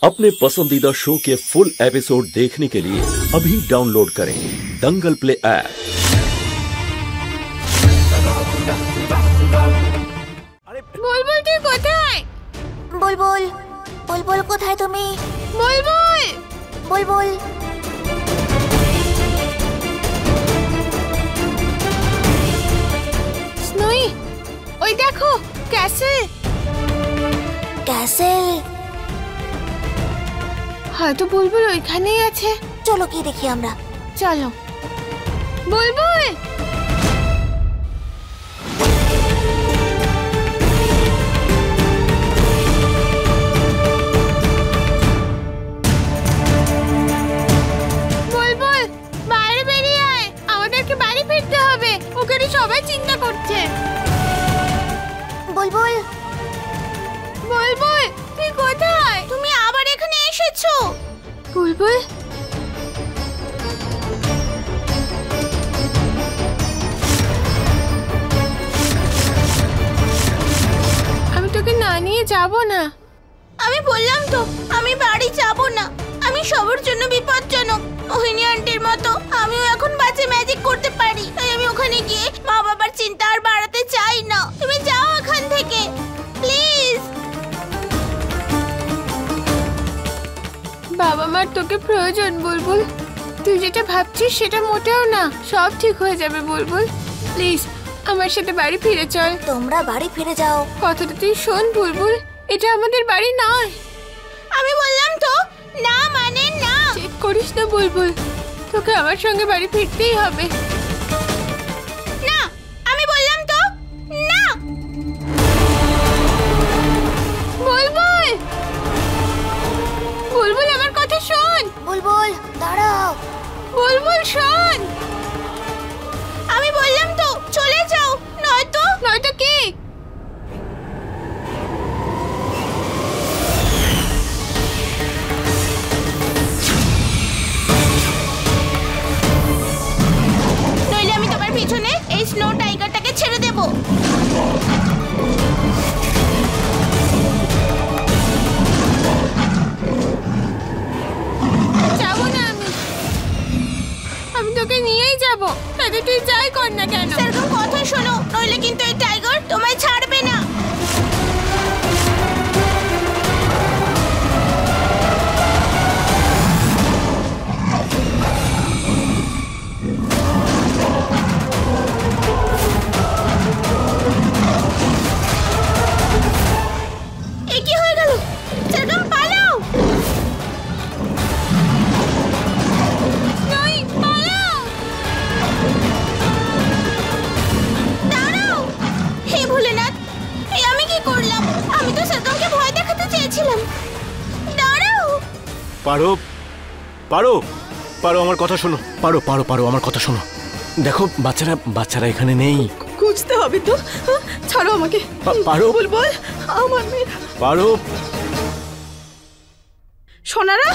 अपने पसंदीदा शो के फुल एपिसोड देखने के लिए अभी डाउनलोड करें दंगल प्ले ऐप। বুলবুল তুই কোথায়? বুলবুল বুলবুল কোথায় তুমি? বুলবুল বুলবুল স্নোই, ওই দেখো ক্যাসেল। ক্যাসেল? হয়তো বুলবুল ওইখানেই আছে। চলো কি দেখি আমরা। চলো বুলবুল। বুলবুল বাইরে বেরিয়ে আয়, আমাদেরকে বাড়ি ফিরতে হবে। ওখানে সবাই চিন্তা করছে। বুলবুল বুলবুল তুই কোথায়? তুমি আবার এখানে এসেছো? বুলবুল আমি তোকে না নিয়ে যাব না। আমি বললাম তো আমি বাড়ি যাব না। আমি সবার জন্য বিপজ্জনক। মোহিনী আন্টির মতো আমিও এখন বাচ্চা ম্যাজিক করতে পারি, তাই আমি ওখানে গিয়ে মা বাবার চিন্তা আর বাড়াতে চাই না। তুমি যাও এখান থেকে প্লিজ। বাবা মার তোকে প্রয়োজন বুলবুল। তুই যেটা ভাবছিস সেটা মোটেও না। সব ঠিক হয়ে যাবে বুলবুল। প্লিজ আমার সাথে বাড়ি ফিরে চল। তোমরা বাড়ি ফিরে যাও। কথাটা তুই শোন বুলবুল, এটা আমাদের বাড়ি নয়। আমি বললাম তো না মানে না। চেক করিস না বুলবুল, তোকে আমার সঙ্গে বাড়ি ফিরতেই হবে। না আমি বললাম তো না। বুলবুল বুলবুল আমার কথা শোন। বুলবুল দাঁড়াও। বুলবুল শোন। আমি বললাম তো চলে যাও, নয়তো নয়তো কি? নইলে আমি তোমার পিছনে এই স্নো টাইগারটাকে ছেড়ে দেব। যাবো না আমি তোকে নিয়েই যাব, তাতে তুই যাই কর না কেন। সেরকম কথা শোনো, নইলে কিন্তু এই টাইগার তোমায় ছাড়বে না। এ কি হয়ে গেল? সেরকম পালাও। নই পালাও। দাঁড়াও। হে ভোলেনাথ, এই আমি কি করলাম? আমি তো সেরকমকে ভয় দেখাতে চেয়েছিলাম। দাঁড়াও। পারো পারো পারো আমার কথা শোনো। পারো পারো পারো আমার কথা শোনো। দেখো বাচ্চারা এখানে নেই। খুঁজতে হবে তো। ছাড়ো আমাকে। পারো বুলবুল আমার মেয়ে। পারো। সোনারা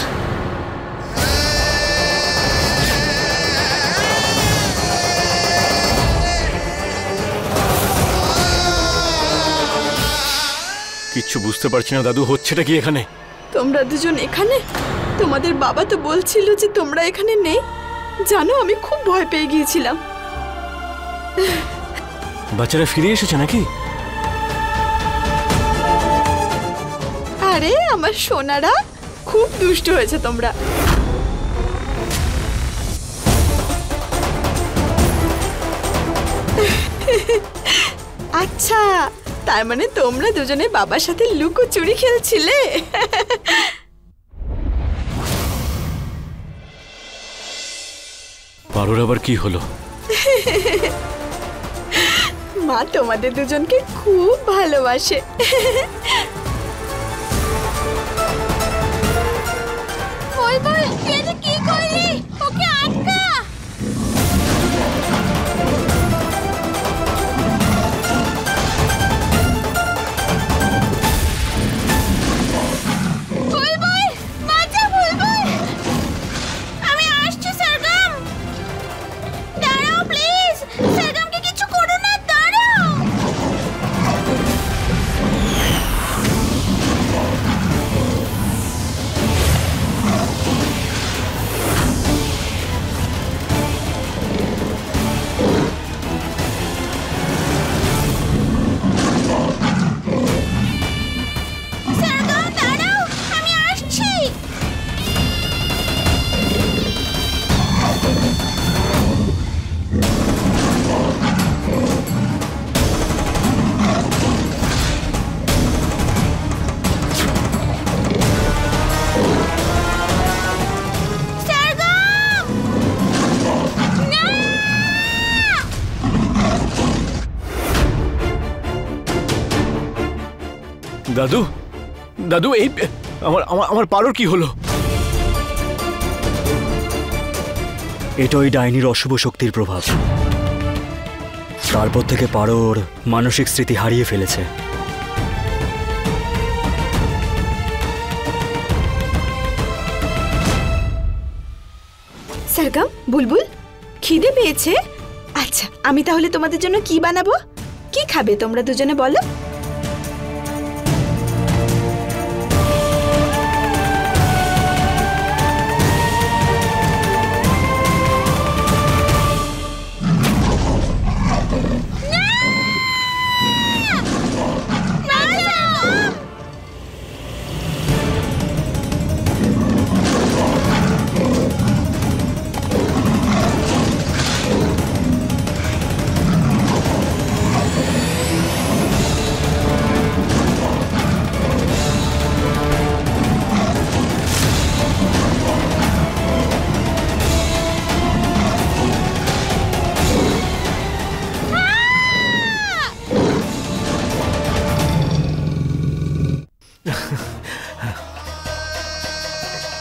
কিচ্ছু বুঝতে পারছি না দাদু, হচ্ছেটা কি এখানে? তোমরা দুজন এখানে? তোমাদের বাবা তো বলছিল যে তোমরা এখানে নেই। জানো আমি খুব ভয় পেয়ে গিয়েছিলাম। বাচ্চারা ফিরে এসেছে নাকি? আরে আমার সোনারা, খুব দুষ্ট হয়েছে তোমরা। আচ্ছা, তার মানে তোমরা দুজনে বাবার সাথে লুকোচুরি খেলছিলে। পারোর আবার কি হলো? মা তোমাদের দুজনকে খুব ভালোবাসে। বুলবুল তুই এটা কি করলি? ওকে আটকা। বুলবুল বাঁচা বুলবুল। আমি আসছি সরগম। দাঁড়াও প্লিজ। সরগমকে কিছু করো না, দাঁড়াও। দাদু দাদু এই আমার আমার আমার পারোর কি হলো? এটা ওই ডাইনির অশুভ শক্তির প্রভাব। তারপর থেকে পারোর মানসিক স্মৃতি হারিয়ে ফেলেছে। সরগম, বুলবুল, খিদে পেয়েছে? আচ্ছা, আমি তাহলে তোমাদের জন্য কি বানাবো? কি খাবে তোমরা দুজনে বলো?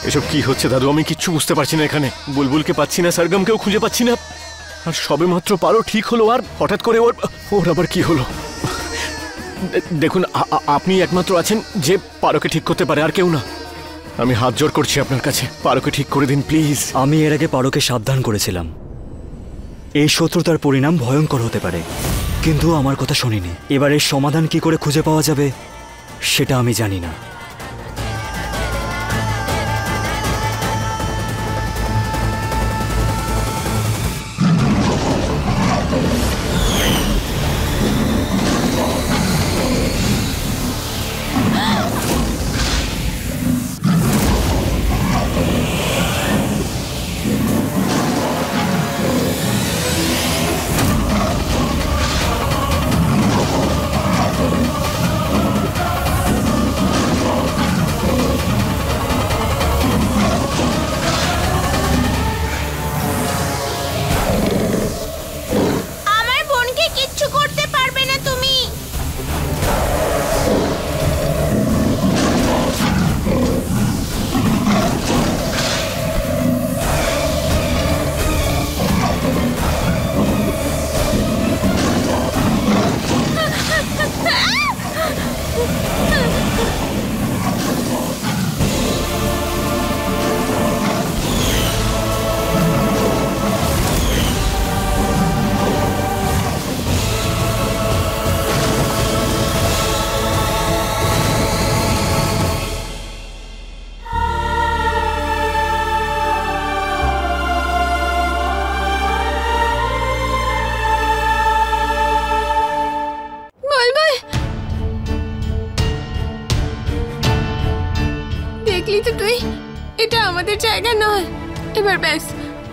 এসব কি হচ্ছে দাদু? আমি কিচ্ছু বুঝতে পারছি না। এখানে বুলবুলকে পাচ্ছি না, সরগমকেও খুঁজে পাচ্ছি না। আর সবেমাত্র পারো ঠিক হলো, আর হঠাৎ করে ওর আবার কি হলো? দেখুন, আপনি একমাত্র আছেন যে পারোকে ঠিক করতে পারে, আর কেউ না। আমি হাত জোড় করছি আপনার কাছে, পারোকে ঠিক করে দিন প্লিজ। আমি এর আগে পারোকে সাবধান করেছিলাম, এই শত্রুতার পরিণাম ভয়ঙ্কর হতে পারে, কিন্তু আমার কথা শোনেনি। এবার এর সমাধান কি করে খুঁজে পাওয়া যাবে সেটা আমি জানি না। তুই, এটা আমাদের জায়গা নয়। এবার ব্যাস,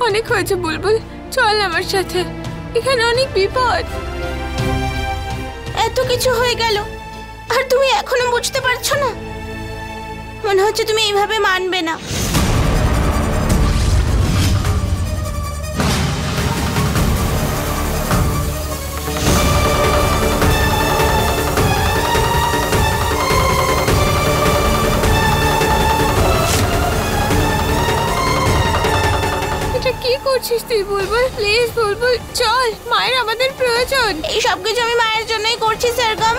অনেক হয়েছে বুলবুল, চল আমার সাথে, এখানে অনেক বিপদ। এত কিছু হয়ে গেল আর তুমি এখনো বুঝতে পারছো না? মনে হচ্ছে তুমি এইভাবে মানবে না। কি করছিস তুই বুলবুল? প্লিজ বুলবুল চল, মায়ের আমাদের প্রয়োজন। এই সব কিছু আমি মায়ের জন্যই করছি সরগম।